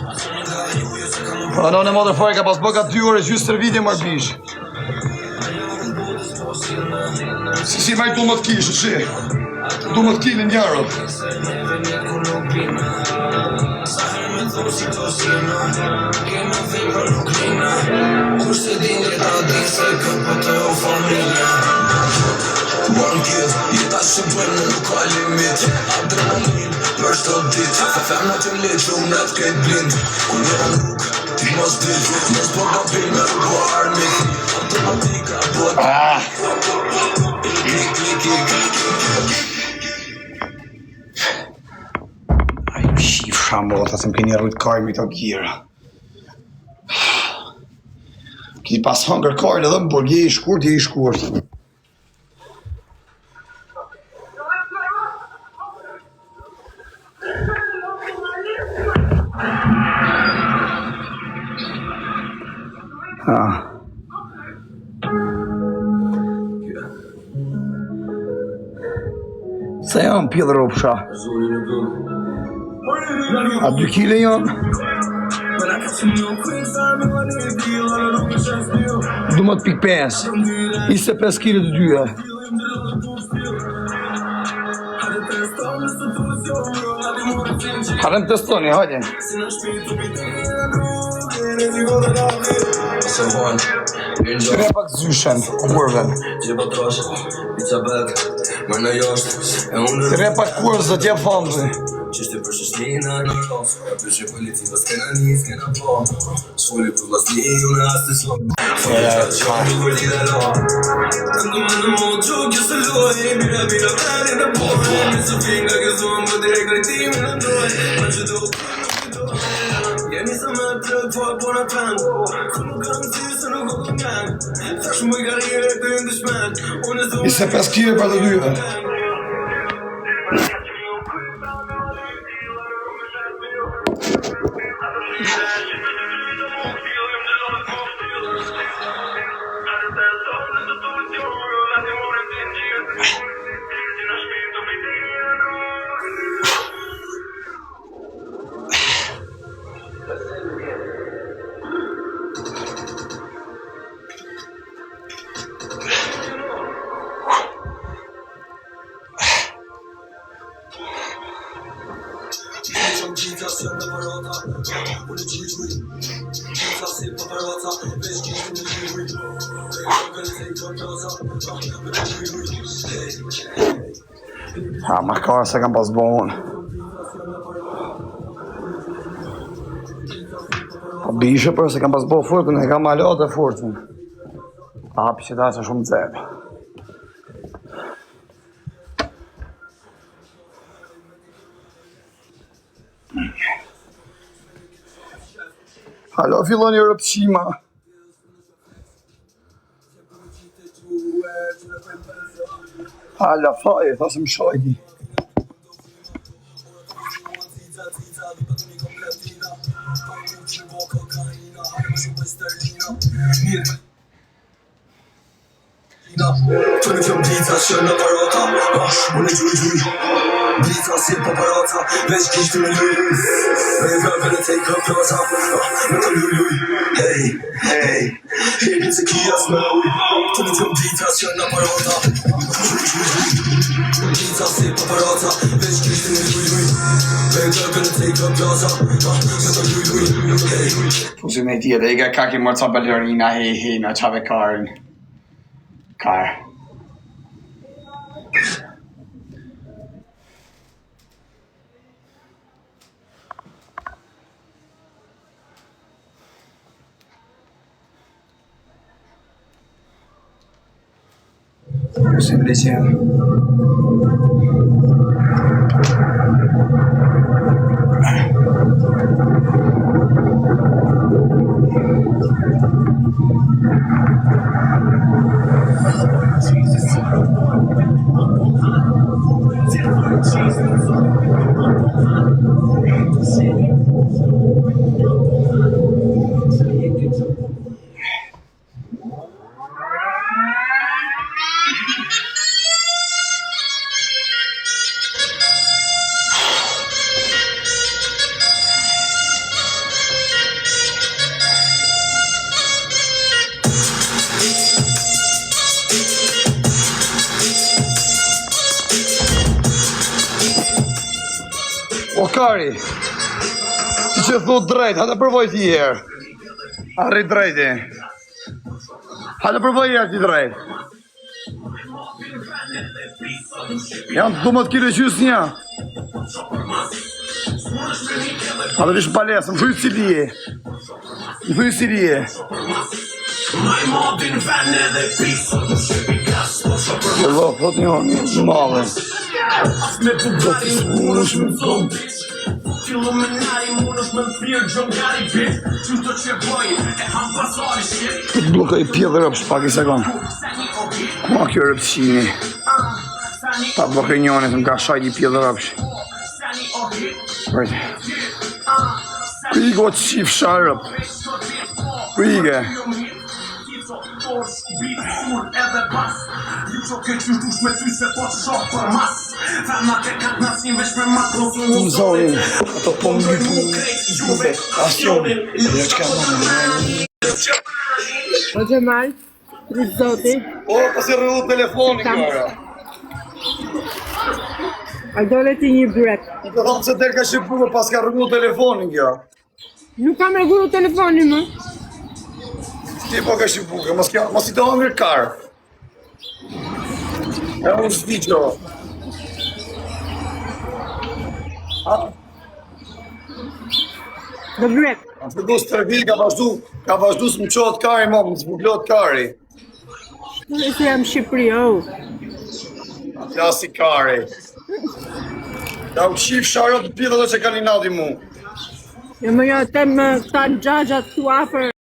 Ano në motherfucker ka pas bëka 2 orë gjysë servitje marrë bish. Si maj du më të kishë, shi. Du më të kilë njërë. One give, jeta që bënë nuk ka limit Adrenalin, për shto dit Femna që leqë, unë në të kejt blind Unë njëra nuk, ti mos dit Mos po ka pil me rrugo armit Automatika, bot Aj, shif shambot, asë më keni rrujt kajmi të kjera Ki pas hangër kajrë edhe më borgje i shkurt, je i shkurt Se janë pjellë ropsha A 2 kile janë Dumët pik 5 25 kile të dyja Harem testoni, hajde Shkre pak zyshen, kurven Shkre pak kurve zë tje famëzë Qështë për shëshnina në rof E për që politiva s'kena një, s'kena po Shkulli për vlasni, unë asë të slom Fërë që që në vërdi dhe lo Tandu më në mod gjok, jo së loj Bira bira veri në pojë Në së finga kësë më më direkt rejtimi në ndoj Në që do Jemi sa me të po po në pen Së nuk kam si, së nuk o këngen Thash më i karriere të ndëshmen 25 kile për të dyja Ma karë se kam pas bon Po bishe për se kam pas bo furtën E kam malat e furtën A hapi që ta që shumë të zebë Halo, fillon një rëpqima Hala, faje, thasë më shajti Të në fjëm blita që në parata Unë e gjuj Blita si paparata Veç kishtë me luj Me e vërë në tej kërë plata Me të luj Hey Hejnë se kia s'me uj Të në fjëm blita që në parata Blita si paparata Veç kishtë me luj Me e vërë në tej kërë plata Me të luj Hey Fusi me tjetë, e ka kaki mërë ca ballerina Hej, në qave karën Karë Fusi me qenë kari. Ti që thot drejt, hajde përvoj ti herë. Arri drejti. Hajde përvoj herë ti drejt. Janë 12 kg gjys një. Hajde vish palesë, më thuj cili je. Më thuj cili je. Lo, thot një madhe. Të blokaj pjellë rëpsh pak i sekund. Kuma kjo rëpshini? Ta blokaj njënit më ka shajt i pjellë rëpsh. Kuj go të qif sharëp. Kuj zonin, ato po më lypu asionin. O Gjemal, prit zoti. O, pas e rrëllu telefoni kjara. A dole ti një brek. Të thonë se der ka shqipuve pas ka rrëllu telefonin kjo. Nuk kam rregullu telefoni më. Ti po ka shqipuve, mos i të hangër karë. E unë shdi qo. Do brek. Në përdu së tërgil ka vazhdu së më qohet kari më zbuklot kari. Në se jam Shqipëri, oh. Klasi kari. Ka u qif sharët të pjellë dhe që ka një nadi mu. Jo më jo tem këta në gjajat tu afer.